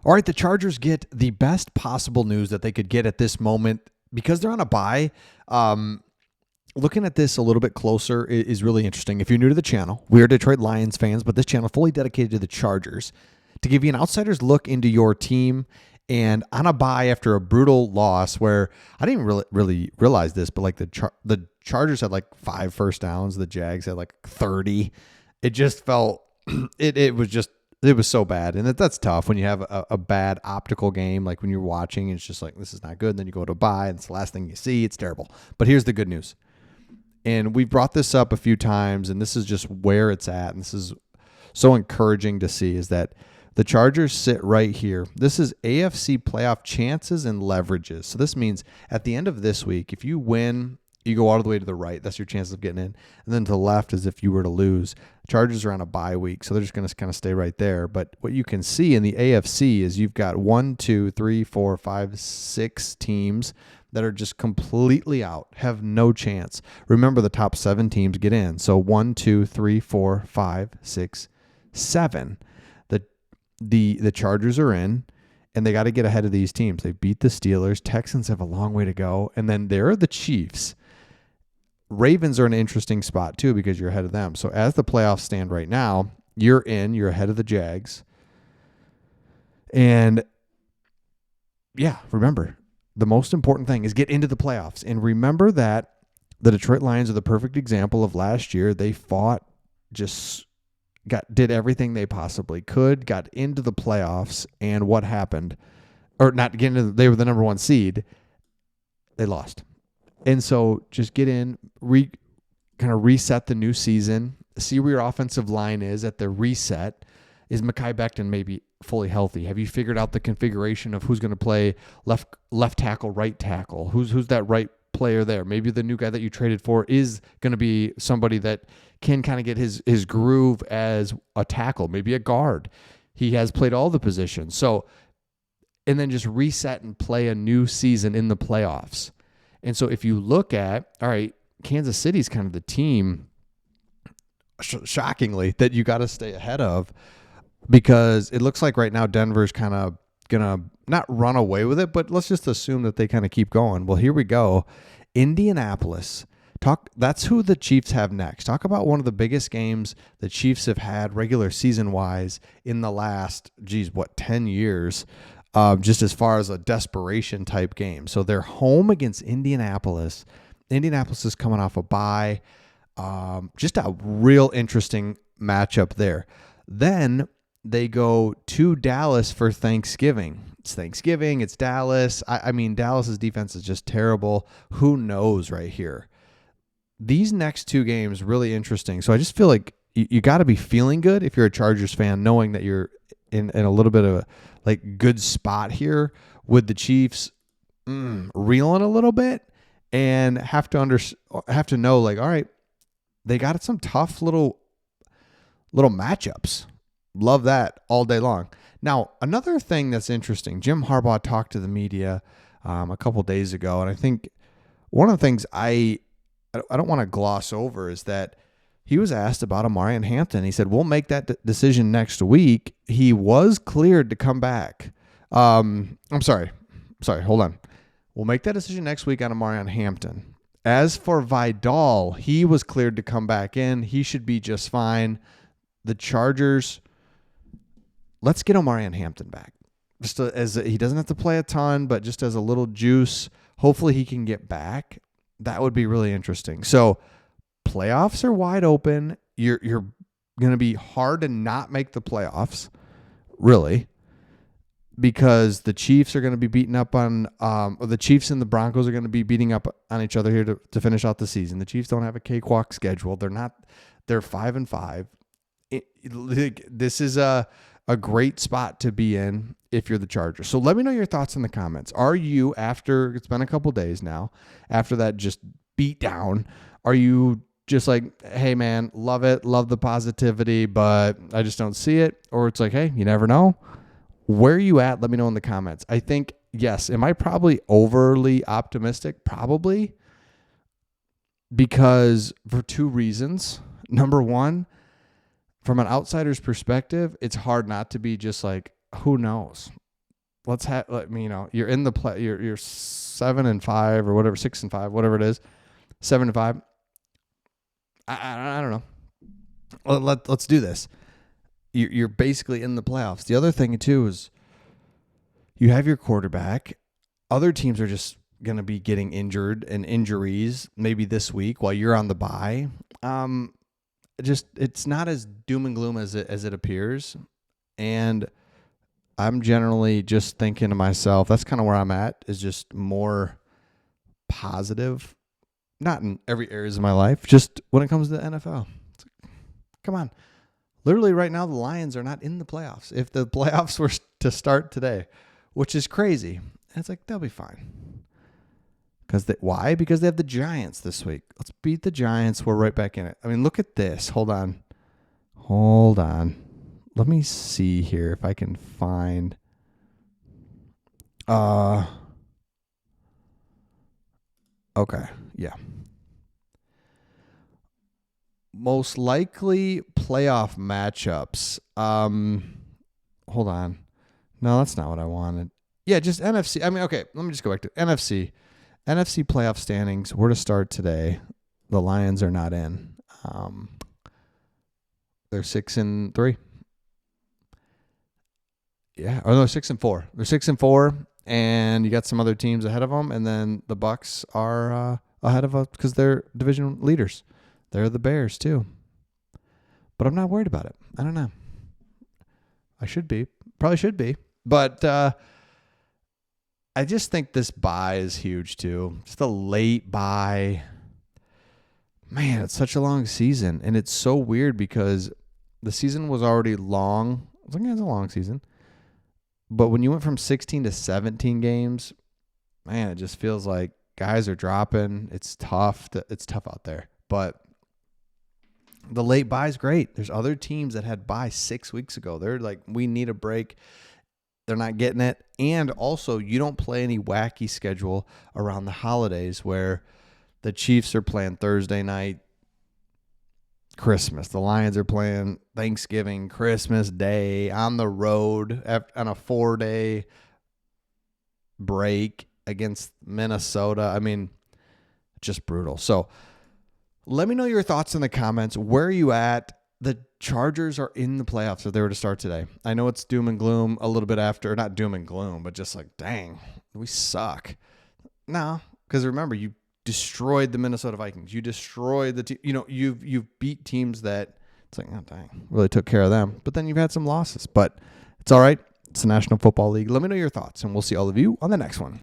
All right, the Chargers get the best possible news that they could get at this moment because they're on a bye. Looking at this a little bit closer is really interesting. If you're new to the channel, we are Detroit Lions fans, but this channel is fully dedicated to the Chargers to give you an outsider's look into your team and on a bye after a brutal loss where I didn't really realize this, but like the Chargers had like 5 first downs, the Jags had like 30. It just felt it was so bad. And that's tough when you have a bad optical game, like when you're watching, it's just like, this is not good. And then you go to bye and it's the last thing you see. It's terrible. But here's the good news. And we've brought this up a few times, and this is just where it's at. And this is so encouraging to see is that the Chargers sit right here. This is AFC playoff chances and leverages. So this means at the end of this week, if you win, you go all the way to the right. That's your chances of getting in. And then to the left is if you were to lose. Chargers are on a bye week, so they're just going to kind of stay right there. But what you can see in the AFC is you've got 1, 2, 3, 4, 5, 6 teams that are just completely out, have no chance. Remember, the top 7 teams get in. So 1, 2, 3, 4, 5, 6, 7. The Chargers are in, and they got to get ahead of these teams. They beat the Steelers. Texans have a long way to go. And then there are the Chiefs. Ravens are in an interesting spot too because you're ahead of them. So as the playoffs stand right now, you're ahead of the Jags. And yeah, remember, the most important thing is get into the playoffs. And remember that the Detroit Lions are the perfect example of last year. They fought, did everything they possibly could, got into the playoffs, and what happened? Or not get into, they were the number 1 seed. They lost. And so just get in, kind of reset the new season, see where your offensive line is at the reset. Is Mekhi Becton maybe fully healthy? Have you figured out the configuration of who's going to play left tackle, right tackle? Who's that right player there? Maybe the new guy that you traded for is going to be somebody that can kind of get his groove as a tackle, maybe a guard. He has played all the positions. So, and then just reset and play a new season in the playoffs. And so if you look at, all right, Kansas City's kind of the team, shockingly, that you got to stay ahead of because it looks like right now Denver's kind of going to not run away with it, but let's just assume that they kind of keep going. Well, here we go. Indianapolis. That's who the Chiefs have next. Talk about one of the biggest games the Chiefs have had regular season-wise in the last, 10 years. Just as far as a desperation type game. So they're home against Indianapolis. Indianapolis is coming off a bye. Just a real interesting matchup there. Then they go to Dallas for Thanksgiving. It's Thanksgiving. It's Dallas. I mean, Dallas's defense is just terrible. Who knows right here? These next 2 games really interesting. So I just feel like you got to be feeling good if you're a Chargers fan, knowing that you're in a little bit of a good spot here with the Chiefs reeling a little bit, and have to know, like, all right, they got some tough little matchups. Love that all day long. Now, another thing that's interesting, Jim Harbaugh talked to the media a couple days ago, and I think one of the things I don't want to gloss over is that he was asked about Amari and Hampton. He said, we'll make that decision next week. He was cleared to come back. I'm sorry. Hold on. We'll make that decision next week on Amari and Hampton. As for Vidal, he was cleared to come back in. He should be just fine. The Chargers, let's get Amari and Hampton back. He doesn't have to play a ton, but just as a little juice, hopefully he can get back. That would be really interesting. So, playoffs are wide open. You're going to be hard to not make the playoffs, really, because the Chiefs are going to be beating up on the Chiefs and the Broncos are going to be beating up on each other here to finish out the season. The Chiefs don't have a cakewalk schedule. They're 5-5. This is a great spot to be in if you're the Chargers. So let me know your thoughts in the comments. Are you, after it's been a couple days now, after that just beat down, are you just like, hey man, love it, love the positivity, but I just don't see it? Or it's like, hey, you never know. Where are you at? Let me know in the comments. I think, yes, am I probably overly optimistic? Probably. Because for 2 reasons. Number one, from an outsider's perspective, it's hard not to be just like, who knows? you're in the play. You're 7-5 or whatever, 6-5, whatever it is, 7-5. I don't know. Let's do this. You're basically in the playoffs. The other thing too is you have your quarterback. Other teams are just going to be getting injured and injuries maybe this week while you're on the bye. It's not as doom and gloom as it appears. And I'm generally just thinking to myself, that's kind of where I'm at, is just more positive. Not in every areas of my life, just when it comes to the NFL. Come on. Literally right now, the Lions are not in the playoffs. If the playoffs were to start today, which is crazy, and it's like, they'll be fine. Why? Because they have the Giants this week. Let's beat the Giants. We're right back in it. I mean, look at this. Hold on. Let me see here if I can find. Okay. Yeah. Most likely playoff matchups. Hold on. No, that's not what I wanted. Yeah, just NFC. I mean, okay, let me just go back to NFC. NFC playoff standings were to start today. The Lions are not in. They're 6-3. Yeah, or no, 6-4. They're 6-4, and you got some other teams ahead of them, and then the Bucs are ahead of us because they're division leaders. They're the Bears too. But I'm not worried about it. I don't know. I should be. Probably should be. But I just think this bye is huge too. Just a late bye. Man, it's such a long season. And it's so weird because the season was already long. I was like, yeah, it's a long season. But when you went from 16 to 17 games, man, it just feels like guys are dropping. It's tough. It's tough out there. But the late bye is great. There's other teams that had bye 6 weeks ago. They're like, we need a break. They're not getting it. And also, you don't play any wacky schedule around the holidays where the Chiefs are playing Thursday night, Christmas. The Lions are playing Thanksgiving, Christmas Day on the road on a 4-day break against Minnesota. I mean, just brutal. So let me know your thoughts in the comments. Where are you at? The Chargers are in the playoffs if they were to start today. I know it's doom and gloom a little bit after, not doom and gloom, but just like, dang, we suck. No, because remember, you destroyed the Minnesota Vikings. You destroyed you've beat teams that it's like, oh, dang, really took care of them. But then you've had some losses. But it's all right. It's the National Football League. Let me know your thoughts, and we'll see all of you on the next one.